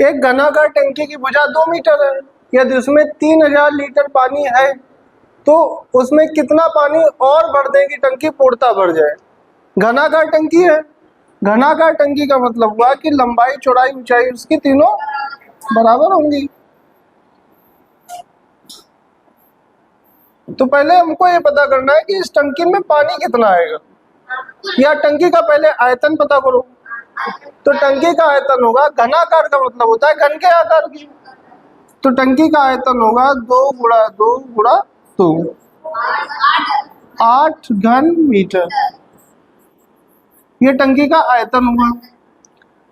एक घनाकार टंकी की भुजा 2 मीटर है, यदि उसमें 3000 लीटर पानी है तो उसमें कितना पानी और भर दें कि टंकी पूर्णतः भर जाए। घनाकार टंकी है, घनाकार टंकी का मतलब हुआ कि लंबाई चौड़ाई ऊंचाई उसकी तीनों बराबर होंगी। तो पहले हमको ये पता करना है कि इस टंकी में पानी कितना आएगा, या टंकी का पहले आयतन पता करो। तो टंकी का आयतन होगा, घनाकार का मतलब होता है घन के आकार की, तो टंकी का आयतन होगा 2 गुणा 2 गुणा 2, 8 घन मीटर। ये टंकी का आयतन हुआ।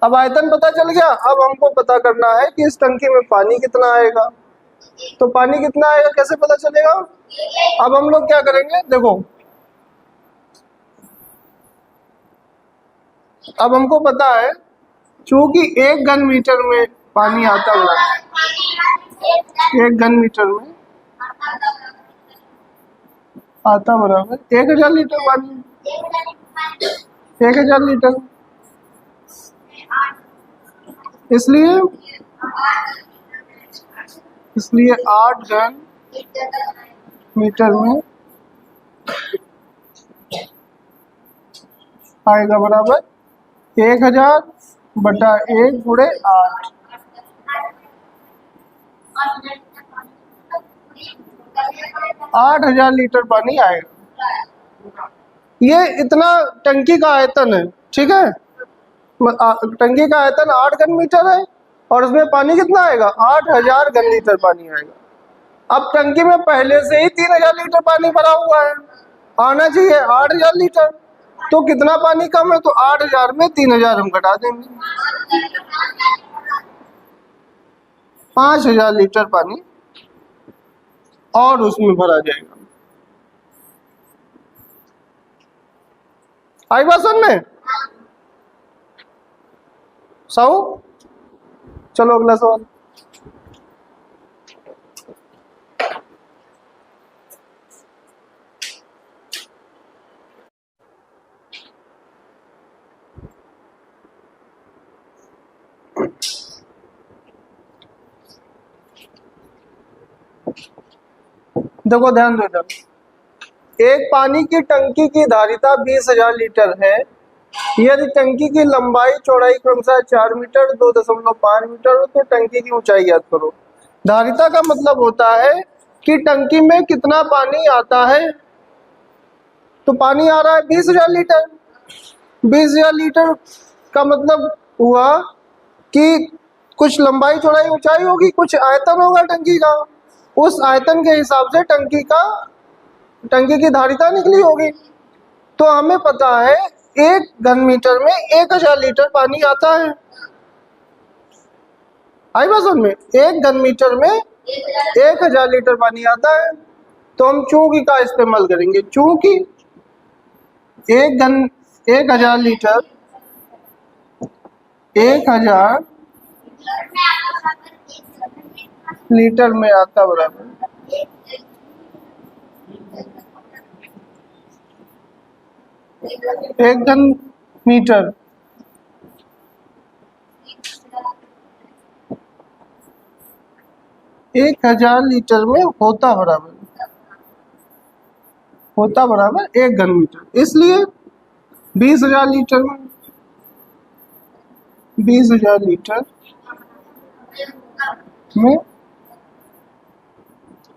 अब आयतन पता चल गया, अब हमको पता करना है कि इस टंकी में पानी कितना आएगा। तो पानी कितना आएगा कैसे पता चलेगा? अब हम लोग क्या करेंगे, देखो अब हमको पता है चूंकि 1 घन मीटर में पानी आता हुआ, 1 घन मीटर में आता बराबर 1000 लीटर पानी, 1000 लीटर। इसलिए 8 घन मीटर में आएगा बराबर 1000 बटा 1 गुणे 8। 8000 लीटर पानी आएगा। ये इतना टंकी का आयतन है, ठीक है। टंकी का आयतन 8 घन मीटर है और उसमें पानी कितना आएगा, 8000 घन लीटर पानी आएगा। अब टंकी में पहले से ही 3000 लीटर पानी भरा हुआ है, आना चाहिए 8000 लीटर। तो कितना पानी कम है, तो 8000 में 3000 हम घटा देंगे, 5000 लीटर पानी और उसमें भरा जाएगा। आई बात समझ में? साहू चलो अगला सवाल। देखो ध्यान दो इधर, एक पानी की टंकी की धारिता 20,000 लीटर है, यदि टंकी की लंबाई चौड़ाई क्रमशः 4 मीटर 2.5 मीटर हो तो टंकी की ऊंचाई ज्ञात करो। धारिता का मतलब होता है कि टंकी में कितना पानी आता है। तो पानी आ रहा है 20,000 लीटर, 20,000 लीटर का मतलब हुआ कि कुछ लंबाई चौड़ाई ऊंचाई होगी, कुछ आयतन होगा टंकी का, उस आयतन के हिसाब से टंकी की धारिता निकली होगी। तो हमें पता है 1 घन मीटर में 1000 लीटर पानी आता है। आई बात समझ में? 1 घन मीटर में 1000 लीटर पानी आता है। तो हम चूंकि का इस्तेमाल करेंगे, चूंकि 1000 लीटर 1000 लीटर में आता बराबर 1 घन मीटर 1000 लीटर में होता बराबर 1 घन मीटर। इसलिए 20,000 लीटर में 20,000 लीटर में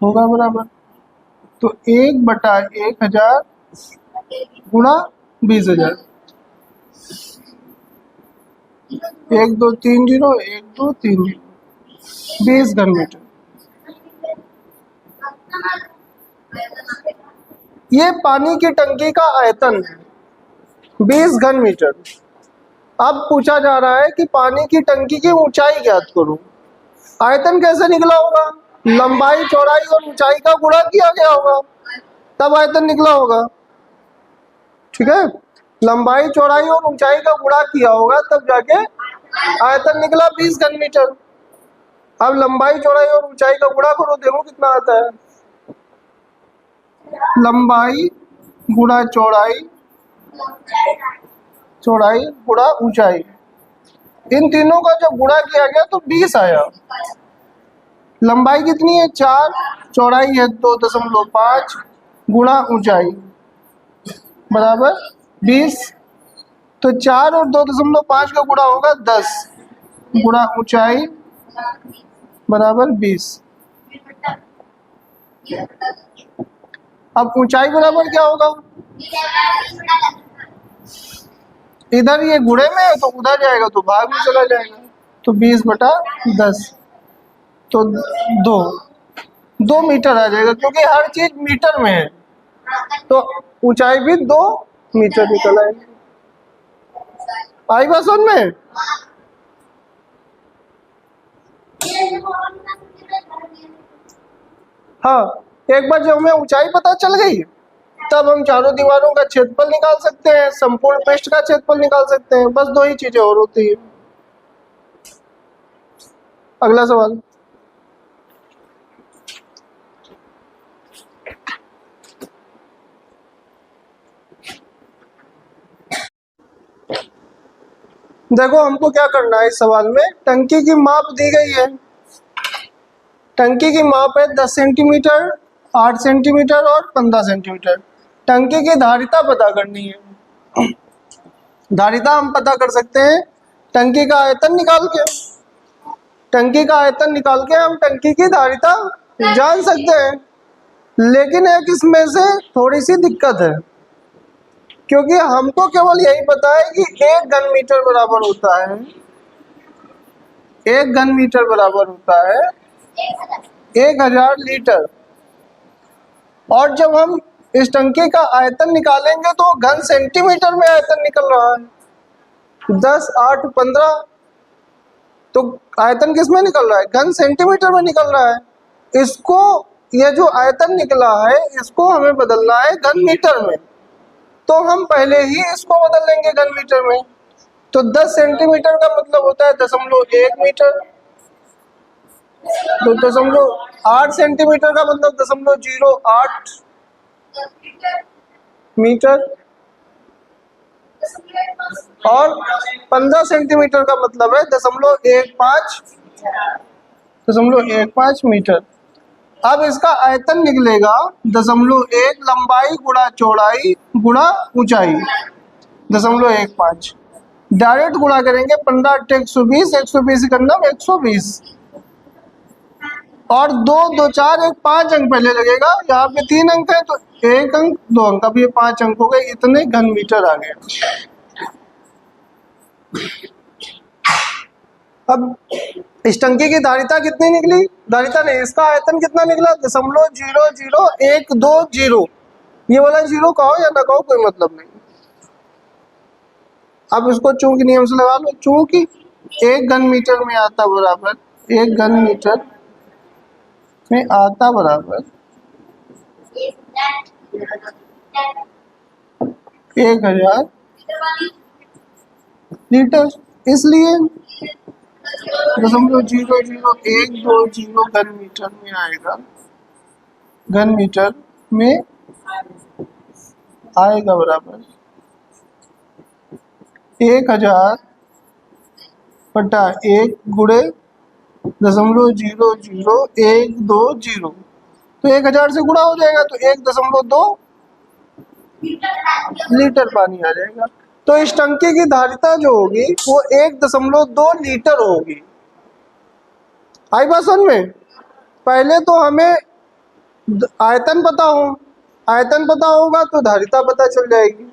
होगा बराबर, तो 1/1000 गुणा 20,000, 1 2 3 0 1 2 3 0, 20 घन मीटर। ये पानी की टंकी का आयतन है 20 घन मीटर। अब पूछा जा रहा है कि पानी की टंकी की ऊंचाई ज्ञात करो। आयतन कैसे निकला होगा, लंबाई चौड़ाई और ऊंचाई का गुणा किया गया होगा तब आयतन निकला होगा, ठीक है। लंबाई चौड़ाई और ऊंचाई का गुणा किया होगा तब जाके आयतन निकला 20 घन मीटर। अब लंबाई चौड़ाई और ऊंचाई का गुणा करो, देखो कितना आता है। लंबाई गुणा चौड़ाई, चौड़ाई गुणा ऊंचाई, इन तीनों का जब गुणा किया गया तो 20 आया। लंबाई कितनी है 4, चौड़ाई है 2.5 गुणा ऊंचाई बराबर 20। तो 4 और 2.5 का गुणा होगा 10 गुणा ऊंचाई बराबर 20। अब ऊंचाई बराबर क्या होगा, इधर ये गुणे में है तो उधर जाएगा तो भाग में चला जाएगा, तो 20/10 तो 2 मीटर आ जाएगा, क्योंकि हर चीज मीटर में है तो ऊंचाई भी 2 मीटर निकल आएगी। आई बात समझ में? हाँ, एक बार जब हमें ऊंचाई पता चल गई तब हम चारों दीवारों का क्षेत्रफल निकाल सकते हैं, संपूर्ण पृष्ठ का क्षेत्रफल निकाल सकते हैं। बस 2 ही चीजें और होती है। अगला सवाल, देखो हमको क्या करना है इस सवाल में, टंकी की माप दी गई है। टंकी की माप है 10 सेंटीमीटर, 8 सेंटीमीटर और 15 सेंटीमीटर। टंकी की धारिता पता करनी है। धारिता हम पता कर सकते हैं टंकी का आयतन निकाल के। टंकी का आयतन निकाल के हम टंकी की धारिता जान सकते हैं। लेकिन एक इसमें से थोड़ी सी दिक्कत है, क्योंकि हमको केवल यही पता है कि 1 घन मीटर बराबर होता है, 1 घन मीटर बराबर होता है 1000 लीटर। और जब हम इस टंकी का आयतन निकालेंगे तो घन सेंटीमीटर में आयतन निकल रहा है। 10, 8, 15 तो आयतन किस में निकल रहा है, घन सेंटीमीटर में निकल रहा है। इसको, ये जो आयतन निकला है इसको हमें बदलना है घन मीटर में, तो हम पहले ही इसको बदल लेंगे घन मीटर में। तो 10 सेंटीमीटर का मतलब होता है 0.1 मीटर, तो 0.8 सेंटीमीटर का मतलब 0.08 मीटर, और 15 सेंटीमीटर का मतलब है 0.15 मीटर। अब इसका आयतन निकलेगा 0.1 लंबाई गुणा चौड़ाई गुणा ऊंचाई 0.15। डायरेक्ट गुणा करेंगे 15 × 120, 120 करना 120, और 2, 2, 4, 1, 5 अंक पहले लगेगा। यहाँ पे 3 अंक है तो 1 अंक 2 अंक, अब ये 5 अंक हो गए, इतने घन मीटर आ गए। अब इस टंकी की धारिता कितनी निकली, धारिता नहीं, इसका आयतन कितना निकला 0.00120। ये वाला जीरो कहो या ना कहो कोई मतलब नहीं। अब इसको चूंकि नियम से लगा लो, चूंकि 1 घन मीटर में आता बराबर 1 घन मीटर में आता बराबर 1000 लीटर, इसलिए 0.00120 घन मीटर में आएगा, घन मीटर में आएगा बराबर 1000 बटा 1 गुणे 0.00120, तो 1000 से गुणा हो जाएगा तो 1.2 लीटर पानी आ जाएगा। तो इस टंकी की धारिता जो होगी वो 1.2 लीटर होगी। आई बात समझ में? पहले तो हमें आयतन पता हो, आयतन पता होगा तो धारिता पता चल जाएगी,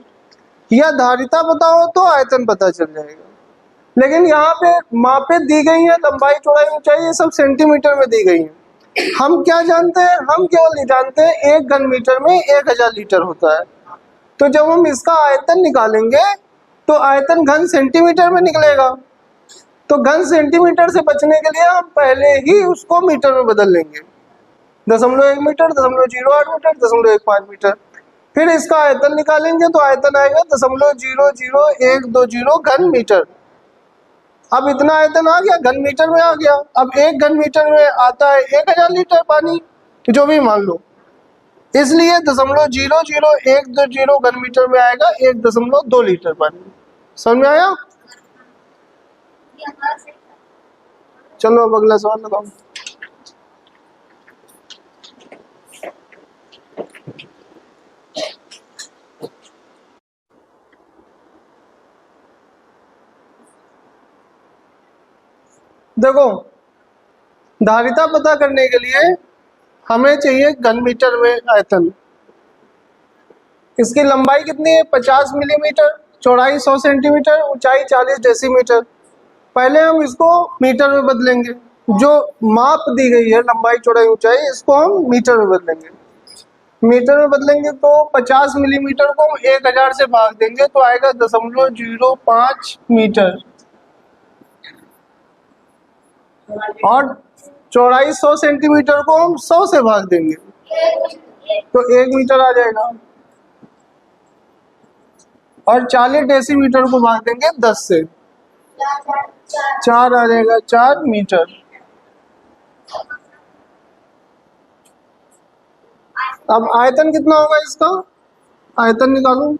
या धारिता पता हो तो आयतन पता चल जाएगा। लेकिन यहाँ पे मापें दी गई हैं, लंबाई चौड़ाई ऊंचाई ये सब सेंटीमीटर में दी गई हैं। हम क्या जानते हैं, हम केवल नहीं जानते हैं 1 घन मीटर में 1000 लीटर होता है। तो जब हम इसका आयतन निकालेंगे तो आयतन घन सेंटीमीटर में निकलेगा, तो घन सेंटीमीटर से बचने के लिए हम पहले ही उसको मीटर में बदल लेंगे, 0.1 मीटर, 0.08 मीटर, 0.15 मीटर। फिर इसका आयतन निकालेंगे तो आयतन आएगा 0.00120 घन मीटर। अब इतना आयतन आ गया, घन मीटर में आ गया। अब 1 घन मीटर में आता है 1000 लीटर पानी, तो जो भी मान लो, इसलिए 0.00120 घन मीटर में आएगा 1.2 लीटर पानी। समझ में आया? चलो अब अगला सवाल लगाओ। देखो, धारिता पता करने के लिए हमें चाहिए घन मीटर में आयतन। इसकी लंबाई कितनी है? 50 मिलीमीटर, चौड़ाई 100 सेंटीमीटर, ऊंचाई 40 डेसीमीटर। पहले हम इसको मीटर में बदलेंगे। जो माप दी गई है लंबाई चौड़ाई ऊंचाई, इसको हम मीटर में बदलेंगे। मीटर में बदलेंगे तो 50 मिलीमीटर को हम 1000 से भाग देंगे तो आएगा 0.05 मीटर, और चौड़ाई 100 सेंटीमीटर को हम 100 से भाग देंगे तो 1 मीटर आ जाएगा, और 40 डेसीमीटर को भाग देंगे 10 से, 4 आ जाएगा, 4 मीटर। अब आयतन कितना होगा इसका? आयतन निकालो।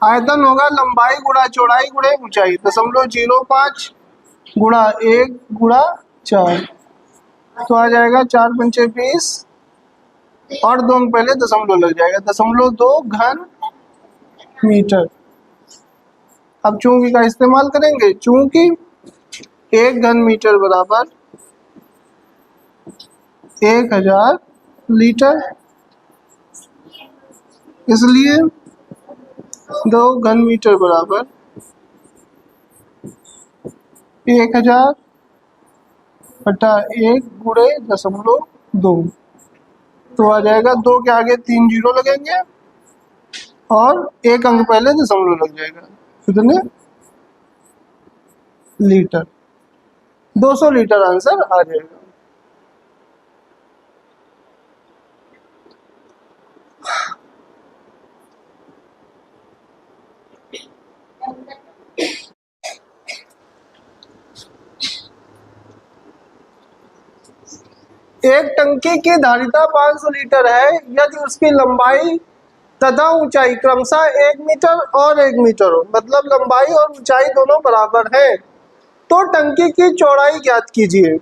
आयतन होगा लंबाई गुणा चौड़ाई गुणे ऊंचाई, 0.05 गुणा 1 गुणा 4, तो आ जाएगा 4 पंचे 20, और 2 में पहले दशमलव लग जाएगा, 0.2 घन मीटर। अब चूंकि का इस्तेमाल करेंगे, चूंकि 1 घन मीटर बराबर 1000 लीटर, इसलिए 2 घन मीटर बराबर 1000 बटा 1 गुणे 0.2, तो आ जाएगा 2 के आगे 3 जीरो लगेंगे और 1 अंक पहले दशमलव लग जाएगा। कितने? लीटर। 200 लीटर आंसर आ जाएगा। एक टंकी की धारिता 500 लीटर है यदि उसकी लंबाई तथा ऊंचाई क्रमशः 1 मीटर और 1 मीटर हो, मतलब लंबाई और ऊंचाई दोनों बराबर है, तो टंकी की चौड़ाई ज्ञात कीजिए।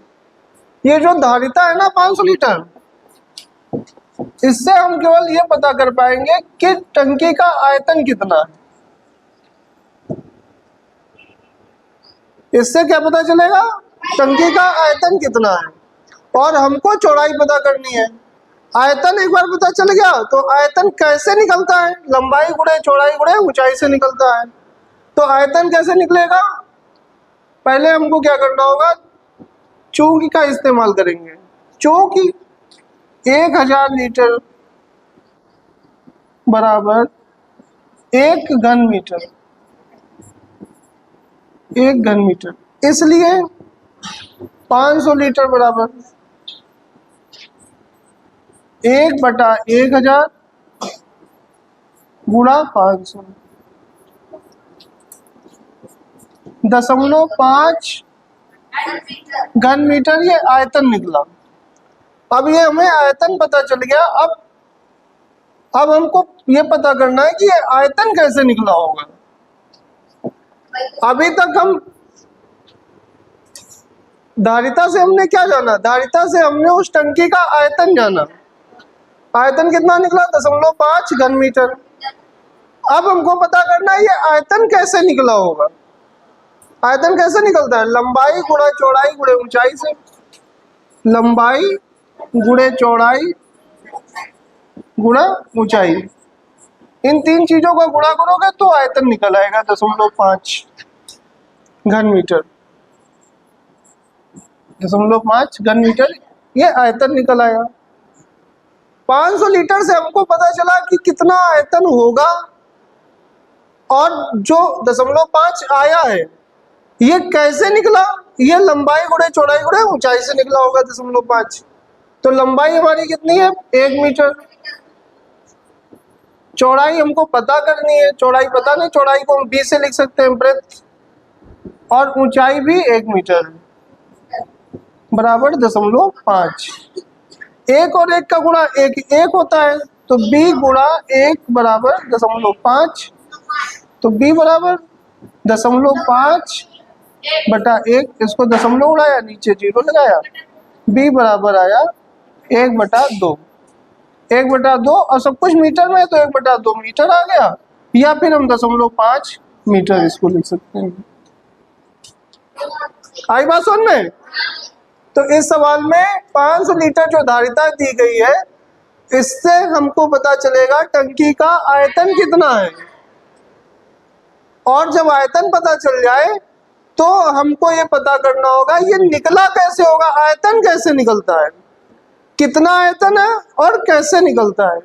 ये जो धारिता है ना 500 लीटर, इससे हम केवल ये पता कर पाएंगे कि टंकी का आयतन कितना है। इससे क्या पता चलेगा? टंकी का आयतन कितना है, और हमको चौड़ाई पता करनी है। आयतन एक बार पता चल गया तो आयतन कैसे निकलता है? लंबाई गुणे चौड़ाई गुणे ऊंचाई से निकलता है। तो आयतन कैसे निकलेगा? पहले हमको क्या करना होगा? चूंकि का इस्तेमाल करेंगे। चूंकि 1000 लीटर बराबर 1 घन मीटर, 1 घन मीटर, इसलिए 500 लीटर बराबर 1 बटा 1000 गुणा 500, 0.5 घन मीटर, ये आयतन निकला। अब ये हमें आयतन पता चल गया। अब हमको ये पता करना है कि ये आयतन कैसे निकला होगा। अभी तक हम धारिता से हमने क्या जाना? धारिता से हमने उस टंकी का आयतन जाना। आयतन कितना निकला? 0.5 घन मीटर। अब हमको पता करना है ये आयतन कैसे निकला होगा। आयतन कैसे निकलता है? लंबाई गुणा चौड़ाई गुणे ऊंचाई से। लंबाई गुणे चौड़ाई गुणा ऊंचाई, इन 3 चीजों का गुणा करोगे तो आयतन निकल आएगा 0.5 घन मीटर। 0.5 घन मीटर ये आयतन निकल आया। 500 लीटर से हमको पता चला कि कितना आयतन होगा, और जो 0.5 आया है ये कैसे निकला? ये लंबाई गुणे चौड़ाई गुणे ऊंचाई से निकला होगा 0.5। तो लंबाई हमारी कितनी है? 1 मीटर। चौड़ाई हमको पता करनी है, चौड़ाई पता नहीं, चौड़ाई को हम 20 से लिख सकते हैं ब्रेथ, और ऊंचाई भी 1 मीटर बराबर 0.5। 1 और 1 का गुणा 1 होता है, तो b गुणा 1 बराबर 0.5, तो b बराबर 0.5 बटा 1, इसको दशमलव उड़ाया, नीचे 0 लगाया, b बराबर आया 1/2। 1/2 और सब कुछ मीटर में है तो 1/2 मीटर आ गया, या फिर हम 0.5 मीटर इसको लिख सकते हैं। आई बात समझ में? तो इस सवाल में 500 लीटर जो धारिता दी गई है, इससे हमको पता चलेगा टंकी का आयतन कितना है। और जब आयतन पता चल जाए तो हमको ये पता करना होगा ये निकला कैसे होगा, आयतन कैसे निकलता है, कितना आयतन है और कैसे निकलता है।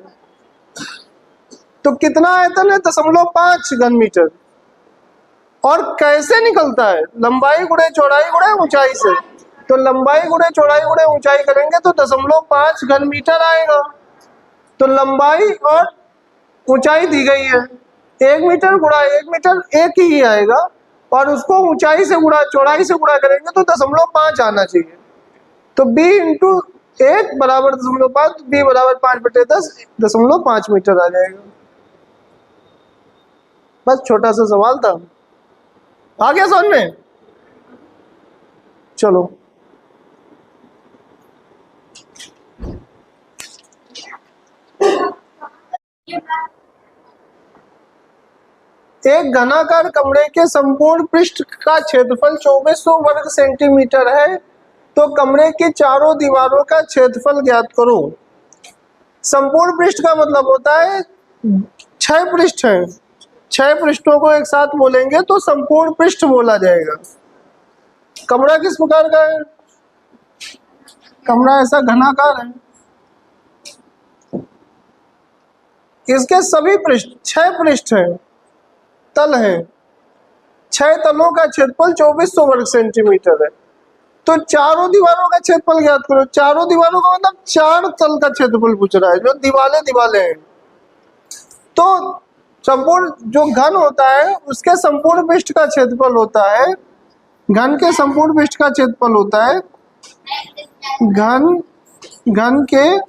तो कितना आयतन है, 0.5 घन मीटर, और कैसे निकलता है, लंबाई गुणे चौड़ाई गुणे ऊंचाई से। तो लंबाई गुणे चौड़ाई गुणे ऊंचाई करेंगे तो 0.5 घन मीटर आएगा। तो लंबाई और ऊंचाई दी गई है, 1 मीटर गुणा 1 मीटर एक ही आएगा, और उसको ऊंचाई से गुणा चौड़ाई से गुणा करेंगे तो 0.5 आना चाहिए। तो b इंटू 1 बराबर 0.5, b बराबर 5/10, 0.5 मीटर आ जाएगा। बस छोटा सा सवाल था, आ गया समझ में? चलो एक घनाकार कमरे के संपूर्ण पृष्ठ का क्षेत्रफल 2400 वर्ग सेंटीमीटर है, तो कमरे की चारों दीवारों का क्षेत्रफल ज्ञात करो। संपूर्ण पृष्ठ का मतलब होता है 6 पृष्ठ हैं, 6 पृष्ठों को एक साथ बोलेंगे तो संपूर्ण पृष्ठ बोला जाएगा। कमरा किस प्रकार का है? कमरा ऐसा घनाकार है, इसके सभी पृष्ठ 6 पृष्ठ हैं, तल है, 6 तलों का क्षेत्रफल 2400 वर्ग सेंटीमीटर है। तो चारों दीवारों का क्षेत्रफल ज्ञात करो। चारों दीवारों का मतलब 4 तल का क्षेत्रफल पूछ रहा है, जो दीवाले हैं। तो संपूर्ण जो घन होता है उसके संपूर्ण पृष्ठ का क्षेत्रफल होता है, घन के संपूर्ण पृष्ठ का क्षेत्रफल होता है, घन के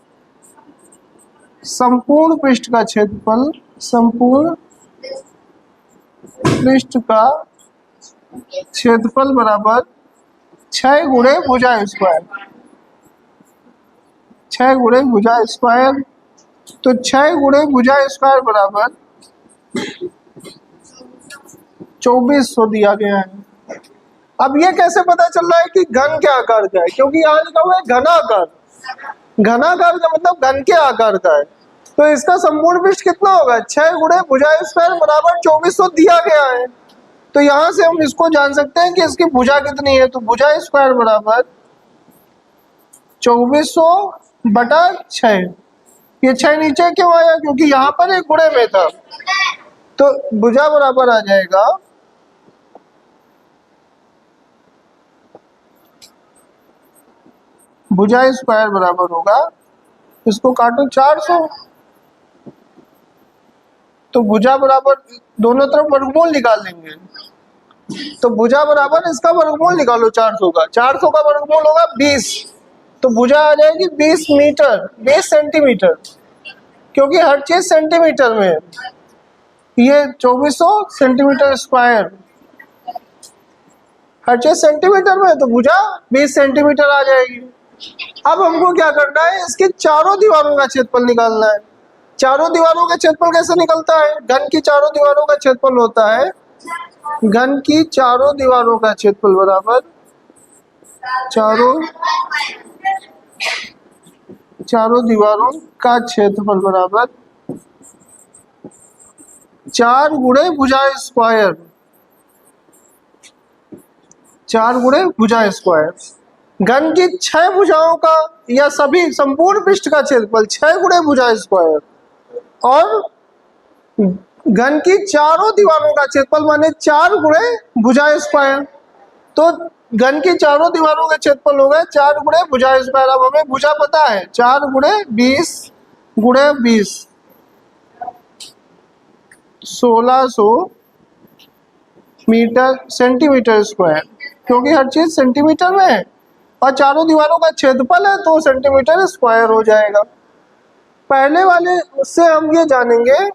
संपूर्ण पृष्ठ का क्षेत्रफल, संपूर्ण पृष्ठ का क्षेत्रफल बराबर 6 गुणे भुजा स्क्वायर, 6 गुणे भुजा स्क्वायर। तो 6 गुणे भुजा स्क्वायर बराबर 2400 दिया गया है। अब ये कैसे पता चल रहा है कि घन के आकार का है, क्योंकि यहाँ लिखा हुआ है घनाकार। घनाकार का मतलब घन के आकार का है, तो इसका संपूर्ण पृष्ठ कितना होगा, 6 गुणे भुजा स्क्वायर बराबर 2400 दिया गया है। तो यहां से हम इसको जान सकते हैं कि इसकी भुजा कितनी है। तो भुजा स्क्वायर बराबर 2400/6। ये 6 नीचे क्यों आया, क्योंकि यहाँ पर एक गुणे में था। तो भुजा बराबर आ जाएगा भुजा स्क्वायर बराबर होगा, इसको काटो 400, तो भुजा बराबर दोनों तरफ वर्गमूल निकाल लेंगे। तो भुजा बराबर इसका वर्गमूल निकालो 400 का, 400 का वर्गमूल होगा 20, तो भुजा आ जाएगी 20 मीटर, 20 सेंटीमीटर, क्योंकि हर चीज सेंटीमीटर में है। ये 2400 सेंटीमीटर स्क्वायर, हर चीज सेंटीमीटर में है, तो भुजा 20 सेंटीमीटर आ जाएगी। अब हमको क्या करना है, इसके चारों दीवारों का क्षेत्रफल निकालना है। चारों दीवारों का क्षेत्रफल कैसे निकलता है, घन की चारों दीवारों का क्षेत्रफल होता है, घन की चारों दीवारों का क्षेत्रफल बराबर चारों दीवारों का क्षेत्रफल बराबर 4 गुणे भुजा स्क्वायर, 4 गुणे भुजा स्क्वायर। घन की 6 भुजाओं का या सभी संपूर्ण पृष्ठ का क्षेत्रफल 6 गुणे भुजा स्क्वायर, और घन की चारों दीवारों का क्षेत्रफल माने 4 गुणे भुजा स्क्वायर। तो घन की चारों दीवारों का क्षेत्रफल हो गया 4 गुणे भुजा स्क्वायर। अब हमें भुजा पता है, 4 गुणे 20 गुणे 20, 1600 मीटर सेंटीमीटर स्क्वायर, क्योंकि हर चीज सेंटीमीटर में है और चारों दीवारों का क्षेत्रफल है तो सेंटीमीटर स्क्वायर हो जाएगा। पहले वाले से हम ये जानेंगे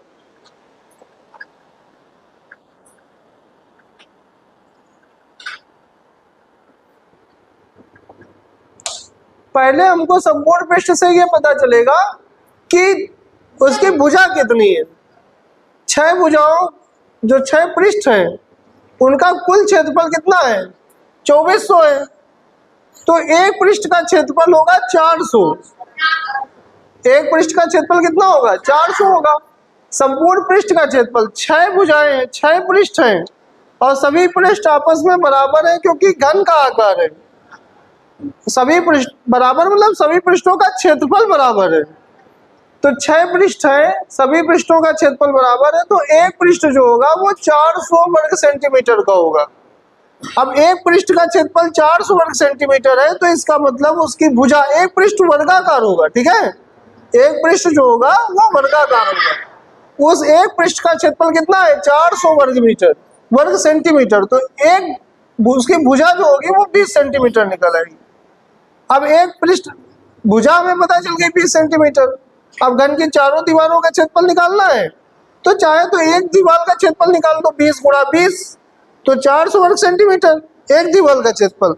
पहले हमको संपूर्ण पृष्ठ से ये पता चलेगा कि उसकी भुजा कितनी है। 6 भुजाओं जो 6 पृष्ठ हैं उनका कुल क्षेत्रफल कितना है, 2400 है। तो एक पृष्ठ का क्षेत्रफल होगा 400। एक पृष्ठ का क्षेत्रफल कितना होगा, 400 होगा। संपूर्ण पृष्ठ का क्षेत्रफल, 6 भुजाएं हैं, 6 पृष्ठ हैं और सभी पृष्ठ आपस में बराबर है क्योंकि घन का आकार है। सभी पृष्ठ बराबर मतलब सभी पृष्ठों का क्षेत्रफल बराबर है। तो 6 पृष्ठ है, सभी पृष्ठों का क्षेत्रफल बराबर है, तो एक पृष्ठ जो होगा वो 400 वर्ग सेंटीमीटर का होगा। अब एक पृष्ठ का क्षेत्रफल 400 वर्ग सेंटीमीटर है, तो इसका मतलब उसकी भुजा, एक पृष्ठ वर्गाकार होगा, ठीक है। एक पृष्ठ जो होगा वो वर्गाकार होगा। उस एक पृष्ठ का क्षेत्रफल कितना है, 400 वर्ग सेंटीमीटर। तो एक उसकी भुजा जो होगी वो 20 सेंटीमीटर निकल आएगी। अब एक पृष्ठ भुजा में पता चल गई 20 सेंटीमीटर। अब घन की चारों दीवारों का क्षेत्रफल निकालना है, तो चाहे तो एक दीवार का क्षेत्रफल निकाल दो, 20 गुणा 20, तो 400 वर्ग सेंटीमीटर एक दीवार का क्षेत्रफल।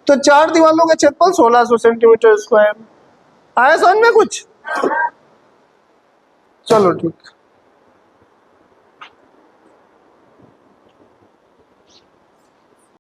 तो 4 दीवारों का क्षेत्रफल 1600 सेंटीमीटर स्क्वायर। आया समझ में कुछ? चलो ठीक।